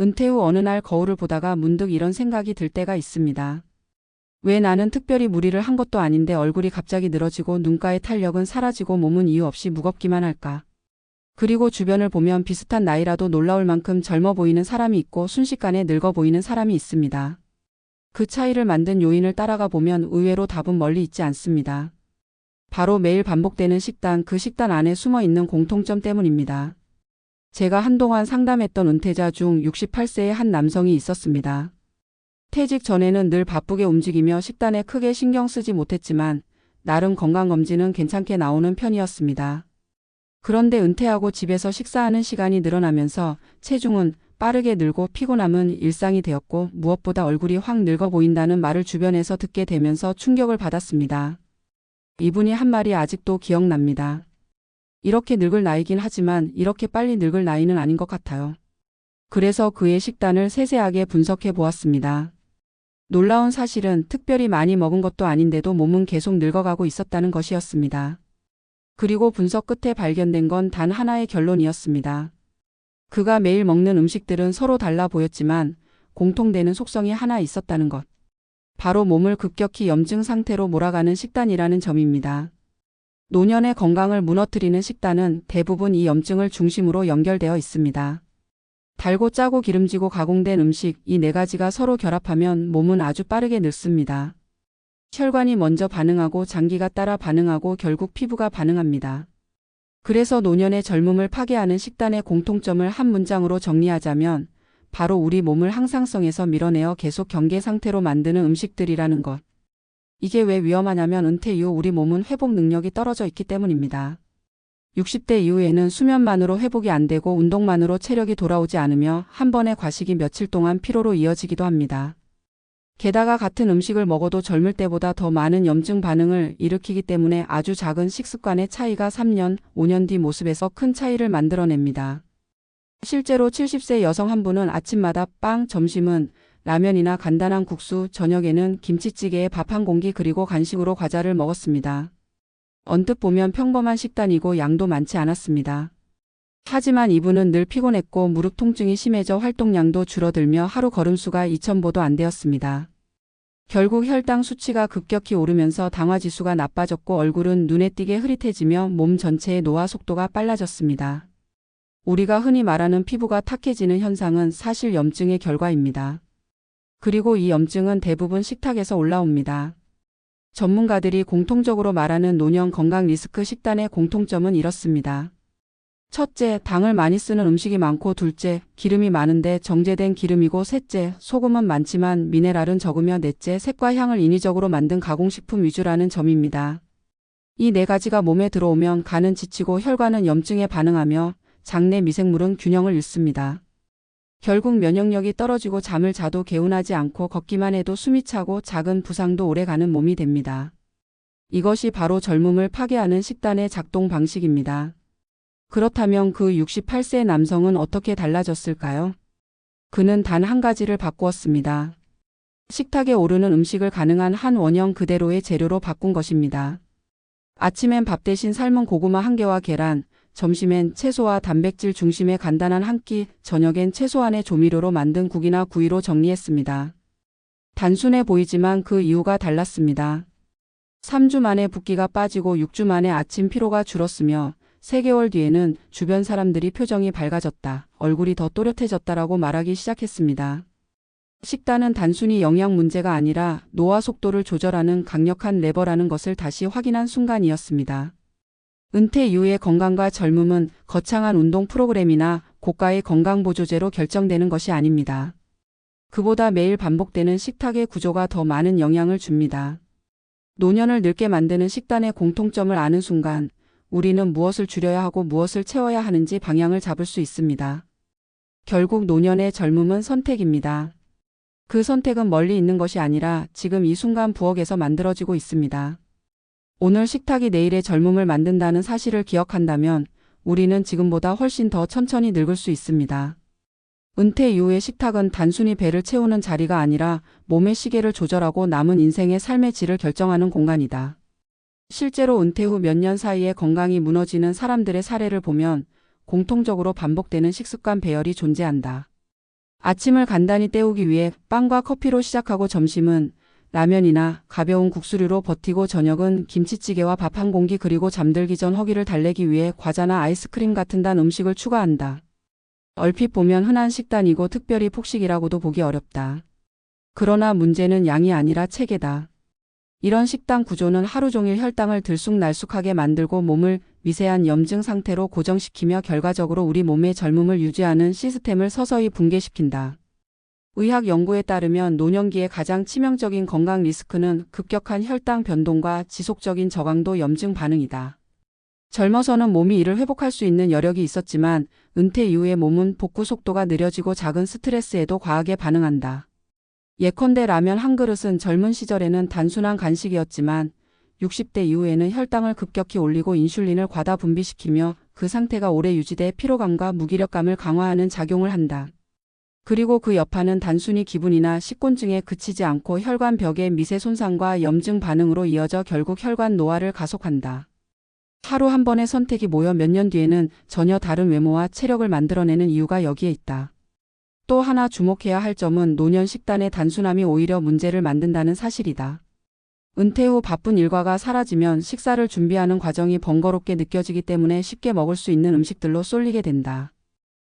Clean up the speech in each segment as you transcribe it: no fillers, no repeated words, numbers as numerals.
은퇴 후 어느 날 거울을 보다가 문득 이런 생각이 들 때가 있습니다. 왜 나는 특별히 무리를 한 것도 아닌데 얼굴이 갑자기 늘어지고 눈가의 탄력은 사라지고 몸은 이유 없이 무겁기만 할까? 그리고 주변을 보면 비슷한 나이라도 놀라울 만큼 젊어 보이는 사람이 있고 순식간에 늙어 보이는 사람이 있습니다. 그 차이를 만든 요인을 따라가 보면 의외로 답은 멀리 있지 않습니다. 바로 매일 반복되는 식단, 그 식단 안에 숨어 있는 공통점 때문입니다. 제가 한동안 상담했던 은퇴자 중 68세의 한 남성이 있었습니다. 퇴직 전에는 늘 바쁘게 움직이며 식단에 크게 신경 쓰지 못했지만 나름 건강검진은 괜찮게 나오는 편이었습니다. 그런데 은퇴하고 집에서 식사하는 시간이 늘어나면서 체중은 빠르게 늘고 피곤함은 일상이 되었고 무엇보다 얼굴이 확 늙어 보인다는 말을 주변에서 듣게 되면서 충격을 받았습니다. 이분이 한 말이 아직도 기억납니다. 이렇게 늙을 나이긴 하지만 이렇게 빨리 늙을 나이는 아닌 것 같아요. 그래서 그의 식단을 세세하게 분석해 보았습니다. 놀라운 사실은 특별히 많이 먹은 것도 아닌데도 몸은 계속 늙어가고 있었다는 것이었습니다. 그리고 분석 끝에 발견된 건 단 하나의 결론이었습니다. 그가 매일 먹는 음식들은 서로 달라 보였지만 공통되는 속성이 하나 있었다는 것. 바로 몸을 급격히 염증 상태로 몰아가는 식단이라는 점입니다. 노년의 건강을 무너뜨리는 식단은 대부분 이 염증을 중심으로 연결되어 있습니다. 달고 짜고 기름지고 가공된 음식, 이 네 가지가 서로 결합하면 몸은 아주 빠르게 늙습니다. 혈관이 먼저 반응하고 장기가 따라 반응하고 결국 피부가 반응합니다. 그래서 노년의 젊음을 파괴하는 식단의 공통점을 한 문장으로 정리하자면 바로 우리 몸을 항상성에서 밀어내어 계속 경계 상태로 만드는 음식들이라는 것. 이게 왜 위험하냐면 은퇴 이후 우리 몸은 회복 능력이 떨어져 있기 때문입니다. 60대 이후에는 수면만으로 회복이 안 되고 운동만으로 체력이 돌아오지 않으며 한 번의 과식이 며칠 동안 피로로 이어지기도 합니다. 게다가 같은 음식을 먹어도 젊을 때보다 더 많은 염증 반응을 일으키기 때문에 아주 작은 식습관의 차이가 3년, 5년 뒤 모습에서 큰 차이를 만들어냅니다. 실제로 70세 여성 한 분은 아침마다 빵, 점심은 라면이나 간단한 국수, 저녁에는 김치찌개에 밥 한 공기 그리고 간식으로 과자를 먹었습니다. 언뜻 보면 평범한 식단이고 양도 많지 않았습니다. 하지만 이분은 늘 피곤했고 무릎 통증이 심해져 활동량도 줄어들며 하루 걸음수가 2000보도 안 되었습니다. 결국 혈당 수치가 급격히 오르면서 당화지수가 나빠졌고 얼굴은 눈에 띄게 흐릿해지며 몸 전체의 노화 속도가 빨라졌습니다. 우리가 흔히 말하는 피부가 탁해지는 현상은 사실 염증의 결과입니다. 그리고 이 염증은 대부분 식탁에서 올라옵니다. 전문가들이 공통적으로 말하는 노년 건강 리스크 식단의 공통점은 이렇습니다. 첫째, 당을 많이 쓰는 음식이 많고 둘째, 기름이 많은데 정제된 기름이고 셋째, 소금은 많지만 미네랄은 적으며 넷째, 색과 향을 인위적으로 만든 가공식품 위주라는 점입니다. 이 네 가지가 몸에 들어오면 간은 지치고 혈관은 염증에 반응하며 장내 미생물은 균형을 잃습니다. 결국 면역력이 떨어지고 잠을 자도 개운하지 않고 걷기만 해도 숨이 차고 작은 부상도 오래가는 몸이 됩니다. 이것이 바로 젊음을 파괴하는 식단의 작동 방식입니다. 그렇다면 그 68세 남성은 어떻게 달라졌을까요? 그는 단 한 가지를 바꾸었습니다. 식탁에 오르는 음식을 가능한 한 원형 그대로의 재료로 바꾼 것입니다. 아침엔 밥 대신 삶은 고구마 한 개와 계란, 점심엔 채소와 단백질 중심의 간단한 한 끼, 저녁엔 최소한의 조미료로 만든 국이나 구이로 정리했습니다. 단순해 보이지만 그 이유가 달랐습니다. 3주 만에 붓기가 빠지고 6주 만에 아침 피로가 줄었으며 3개월 뒤에는 주변 사람들이 표정이 밝아졌다, 얼굴이 더 또렷해졌다라고 말하기 시작했습니다. 식단은 단순히 영양 문제가 아니라 노화 속도를 조절하는 강력한 레버라는 것을 다시 확인한 순간이었습니다. 은퇴 이후의 건강과 젊음은 거창한 운동 프로그램이나 고가의 건강보조제로 결정되는 것이 아닙니다. 그보다 매일 반복되는 식탁의 구조가 더 많은 영향을 줍니다. 노년을 늙게 만드는 식단의 공통점을 아는 순간 우리는 무엇을 줄여야 하고 무엇을 채워야 하는지 방향을 잡을 수 있습니다. 결국 노년의 젊음은 선택입니다. 그 선택은 멀리 있는 것이 아니라 지금 이 순간 부엌에서 만들어지고 있습니다. 오늘 식탁이 내일의 젊음을 만든다는 사실을 기억한다면 우리는 지금보다 훨씬 더 천천히 늙을 수 있습니다. 은퇴 이후의 식탁은 단순히 배를 채우는 자리가 아니라 몸의 시계를 조절하고 남은 인생의 삶의 질을 결정하는 공간이다. 실제로 은퇴 후 몇 년 사이에 건강이 무너지는 사람들의 사례를 보면 공통적으로 반복되는 식습관 배열이 존재한다. 아침을 간단히 때우기 위해 빵과 커피로 시작하고 점심은 라면이나 가벼운 국수류로 버티고 저녁은 김치찌개와 밥 한 공기 그리고 잠들기 전 허기를 달래기 위해 과자나 아이스크림 같은 단 음식을 추가한다. 얼핏 보면 흔한 식단이고 특별히 폭식이라고도 보기 어렵다. 그러나 문제는 양이 아니라 체계다. 이런 식단 구조는 하루 종일 혈당을 들쑥날쑥하게 만들고 몸을 미세한 염증 상태로 고정시키며 결과적으로 우리 몸의 젊음을 유지하는 시스템을 서서히 붕괴시킨다. 의학 연구에 따르면 노년기의 가장 치명적인 건강 리스크는 급격한 혈당 변동과 지속적인 저강도 염증 반응이다. 젊어서는 몸이 이를 회복할 수 있는 여력이 있었지만 은퇴 이후에 몸은 복구 속도가 느려지고 작은 스트레스에도 과하게 반응한다. 예컨대 라면 한 그릇은 젊은 시절에는 단순한 간식이었지만 60대 이후에는 혈당을 급격히 올리고 인슐린을 과다 분비시키며 그 상태가 오래 유지돼 피로감과 무기력감을 강화하는 작용을 한다. 그리고 그 여파는 단순히 기분이나 식곤증에 그치지 않고 혈관벽의 미세 손상과 염증 반응으로 이어져 결국 혈관 노화를 가속한다. 하루 한 번의 선택이 모여 몇 년 뒤에는 전혀 다른 외모와 체력을 만들어내는 이유가 여기에 있다. 또 하나 주목해야 할 점은 노년 식단의 단순함이 오히려 문제를 만든다는 사실이다. 은퇴 후 바쁜 일과가 사라지면 식사를 준비하는 과정이 번거롭게 느껴지기 때문에 쉽게 먹을 수 있는 음식들로 쏠리게 된다.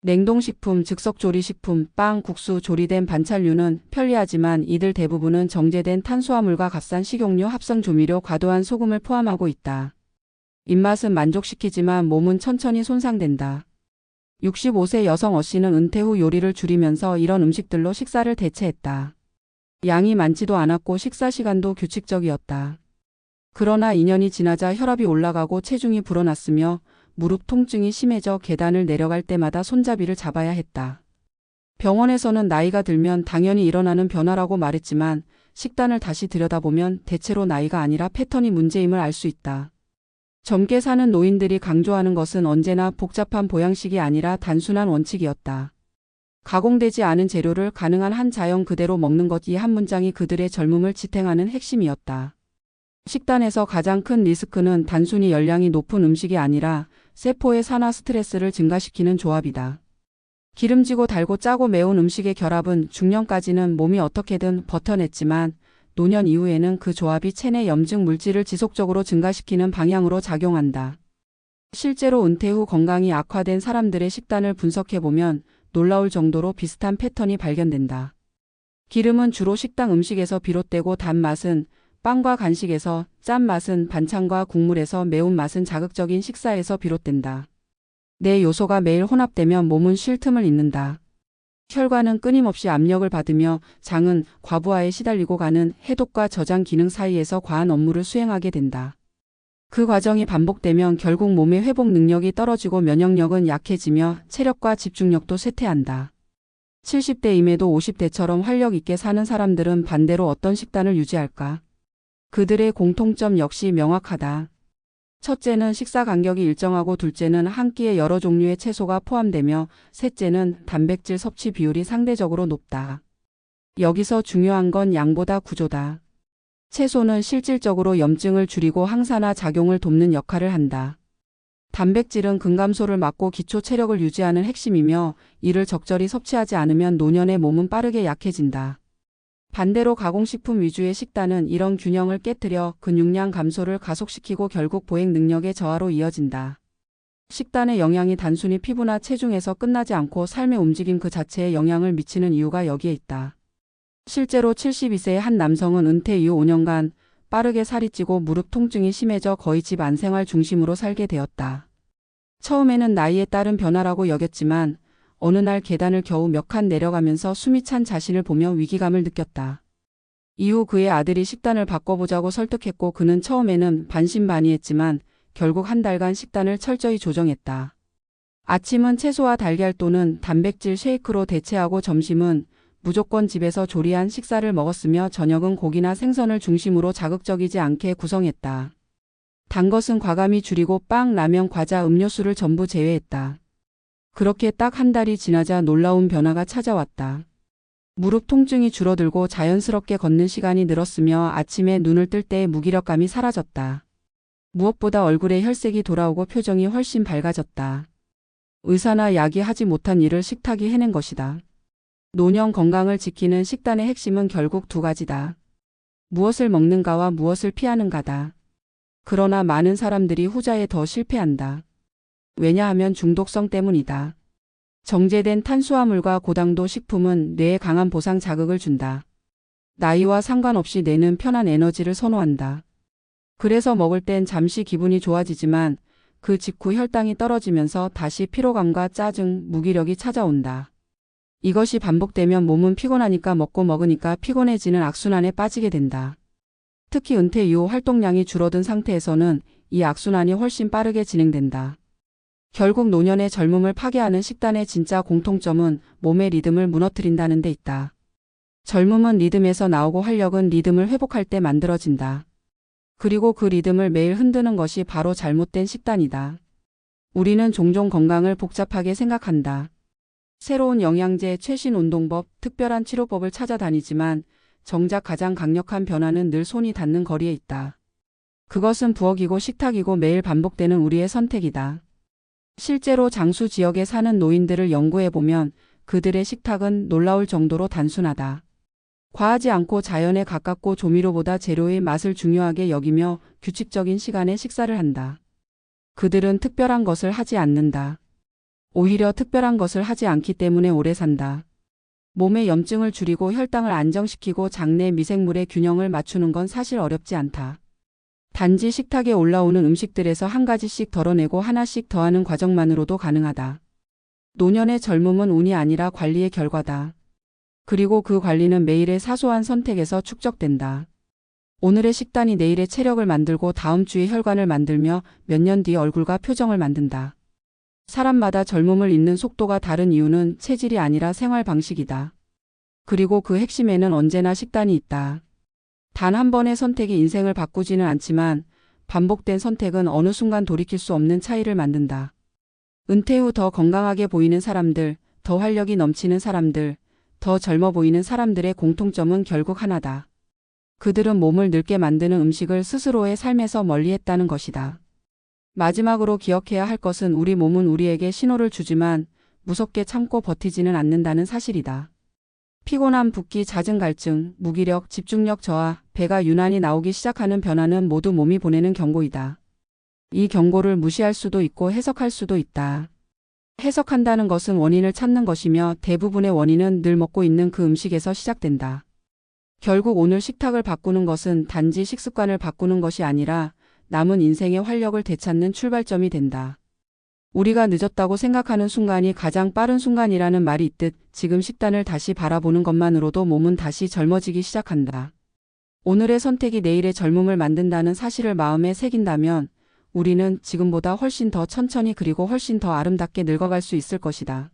냉동식품, 즉석조리식품, 빵, 국수, 조리된 반찬류는 편리하지만 이들 대부분은 정제된 탄수화물과 값싼 식용유, 합성 조미료, 과도한 소금을 포함하고 있다. 입맛은 만족시키지만 몸은 천천히 손상된다. 65세 여성 어 씨는 은퇴 후 요리를 줄이면서 이런 음식들로 식사를 대체했다. 양이 많지도 않았고 식사 시간도 규칙적이었다. 그러나 2년이 지나자 혈압이 올라가고 체중이 불어났으며 무릎 통증이 심해져 계단을 내려갈 때마다 손잡이를 잡아야 했다. 병원에서는 나이가 들면 당연히 일어나는 변화라고 말했지만 식단을 다시 들여다보면 대체로 나이가 아니라 패턴이 문제임을 알 수 있다. 젊게 사는 노인들이 강조하는 것은 언제나 복잡한 보양식이 아니라 단순한 원칙이었다. 가공되지 않은 재료를 가능한 한 자연 그대로 먹는 것, 이 한 문장이 그들의 젊음을 지탱하는 핵심이었다. 식단에서 가장 큰 리스크는 단순히 열량이 높은 음식이 아니라 세포의 산화 스트레스를 증가시키는 조합이다. 기름지고 달고 짜고 매운 음식의 결합은 중년까지는 몸이 어떻게든 버텨냈지만 노년 이후에는 그 조합이 체내 염증 물질을 지속적으로 증가시키는 방향으로 작용한다. 실제로 은퇴 후 건강이 악화된 사람들의 식단을 분석해보면 놀라울 정도로 비슷한 패턴이 발견된다. 기름은 주로 식당 음식에서 비롯되고 단맛은 빵과 간식에서, 짠맛은 반찬과 국물에서, 매운맛은 자극적인 식사에서 비롯된다. 네 요소가 매일 혼합되면 몸은 쉴 틈을 잇는다. 혈관은 끊임없이 압력을 받으며 장은 과부하에 시달리고 가는 해독과 저장 기능 사이에서 과한 업무를 수행하게 된다. 그 과정이 반복되면 결국 몸의 회복 능력이 떨어지고 면역력은 약해지며 체력과 집중력도 쇠퇴한다. 70대임에도 50대처럼 활력 있게 사는 사람들은 반대로 어떤 식단을 유지할까? 그들의 공통점 역시 명확하다. 첫째는 식사 간격이 일정하고, 둘째는 한 끼에 여러 종류의 채소가 포함되며, 셋째는 단백질 섭취 비율이 상대적으로 높다. 여기서 중요한 건 양보다 구조다. 채소는 실질적으로 염증을 줄이고 항산화 작용을 돕는 역할을 한다. 단백질은 근감소를 막고 기초 체력을 유지하는 핵심이며 이를 적절히 섭취하지 않으면 노년의 몸은 빠르게 약해진다. 반대로 가공식품 위주의 식단은 이런 균형을 깨뜨려 근육량 감소를 가속시키고 결국 보행 능력의 저하로 이어진다. 식단의 영향이 단순히 피부나 체중에서 끝나지 않고 삶의 움직임 그 자체에 영향을 미치는 이유가 여기에 있다. 실제로 72세의 한 남성은 은퇴 이후 5년간 빠르게 살이 찌고 무릎 통증이 심해져 거의 집 안생활 중심으로 살게 되었다. 처음에는 나이에 따른 변화라고 여겼지만 어느 날 계단을 겨우 몇 칸 내려가면서 숨이 찬 자신을 보며 위기감을 느꼈다. 이후 그의 아들이 식단을 바꿔보자고 설득했고 그는 처음에는 반신반의했지만 결국 한 달간 식단을 철저히 조정했다. 아침은 채소와 달걀 또는 단백질 쉐이크로 대체하고 점심은 무조건 집에서 조리한 식사를 먹었으며 저녁은 고기나 생선을 중심으로 자극적이지 않게 구성했다. 단 것은 과감히 줄이고 빵, 라면, 과자, 음료수를 전부 제외했다. 그렇게 딱 한 달이 지나자 놀라운 변화가 찾아왔다. 무릎 통증이 줄어들고 자연스럽게 걷는 시간이 늘었으며 아침에 눈을 뜰 때의 무기력감이 사라졌다. 무엇보다 얼굴에 혈색이 돌아오고 표정이 훨씬 밝아졌다. 의사나 약이 하지 못한 일을 식탁이 해낸 것이다. 노년 건강을 지키는 식단의 핵심은 결국 두 가지다. 무엇을 먹는가와 무엇을 피하는가다. 그러나 많은 사람들이 후자에 더 실패한다. 왜냐하면 중독성 때문이다. 정제된 탄수화물과 고당도 식품은 뇌에 강한 보상 자극을 준다. 나이와 상관없이 뇌는 편한 에너지를 선호한다. 그래서 먹을 땐 잠시 기분이 좋아지지만 그 직후 혈당이 떨어지면서 다시 피로감과 짜증, 무기력이 찾아온다. 이것이 반복되면 몸은 피곤하니까 먹고 먹으니까 피곤해지는 악순환에 빠지게 된다. 특히 은퇴 이후 활동량이 줄어든 상태에서는 이 악순환이 훨씬 빠르게 진행된다. 결국 노년의 젊음을 파괴하는 식단의 진짜 공통점은 몸의 리듬을 무너뜨린다는 데 있다. 젊음은 리듬에서 나오고 활력은 리듬을 회복할 때 만들어진다. 그리고 그 리듬을 매일 흔드는 것이 바로 잘못된 식단이다. 우리는 종종 건강을 복잡하게 생각한다. 새로운 영양제, 최신 운동법, 특별한 치료법을 찾아다니지만 정작 가장 강력한 변화는 늘 손이 닿는 거리에 있다. 그것은 부엌이고 식탁이고 매일 반복되는 우리의 선택이다. 실제로 장수 지역에 사는 노인들을 연구해보면 그들의 식탁은 놀라울 정도로 단순하다. 과하지 않고 자연에 가깝고 조미료보다 재료의 맛을 중요하게 여기며 규칙적인 시간에 식사를 한다. 그들은 특별한 것을 하지 않는다. 오히려 특별한 것을 하지 않기 때문에 오래 산다. 몸의 염증을 줄이고 혈당을 안정시키고 장내 미생물의 균형을 맞추는 건 사실 어렵지 않다. 단지 식탁에 올라오는 음식들에서 한 가지씩 덜어내고 하나씩 더하는 과정만으로도 가능하다. 노년의 젊음은 운이 아니라 관리의 결과다. 그리고 그 관리는 매일의 사소한 선택에서 축적된다. 오늘의 식단이 내일의 체력을 만들고 다음 주의 혈관을 만들며 몇 년 뒤 얼굴과 표정을 만든다. 사람마다 젊음을 잇는 속도가 다른 이유는 체질이 아니라 생활 방식이다. 그리고 그 핵심에는 언제나 식단이 있다. 단 한 번의 선택이 인생을 바꾸지는 않지만 반복된 선택은 어느 순간 돌이킬 수 없는 차이를 만든다. 은퇴 후 더 건강하게 보이는 사람들, 더 활력이 넘치는 사람들, 더 젊어 보이는 사람들의 공통점은 결국 하나다. 그들은 몸을 늙게 만드는 음식을 스스로의 삶에서 멀리했다는 것이다. 마지막으로 기억해야 할 것은 우리 몸은 우리에게 신호를 주지만 무섭게 참고 버티지는 않는다는 사실이다. 피곤함, 붓기, 잦은 갈증, 무기력, 집중력 저하, 배가 유난히 나오기 시작하는 변화는 모두 몸이 보내는 경고이다. 이 경고를 무시할 수도 있고 해석할 수도 있다. 해석한다는 것은 원인을 찾는 것이며 대부분의 원인은 늘 먹고 있는 그 음식에서 시작된다. 결국 오늘 식탁을 바꾸는 것은 단지 식습관을 바꾸는 것이 아니라 남은 인생의 활력을 되찾는 출발점이 된다. 우리가 늦었다고 생각하는 순간이 가장 빠른 순간이라는 말이 있듯 지금 식단을 다시 바라보는 것만으로도 몸은 다시 젊어지기 시작한다. 오늘의 선택이 내일의 젊음을 만든다는 사실을 마음에 새긴다면 우리는 지금보다 훨씬 더 천천히 그리고 훨씬 더 아름답게 늙어갈 수 있을 것이다.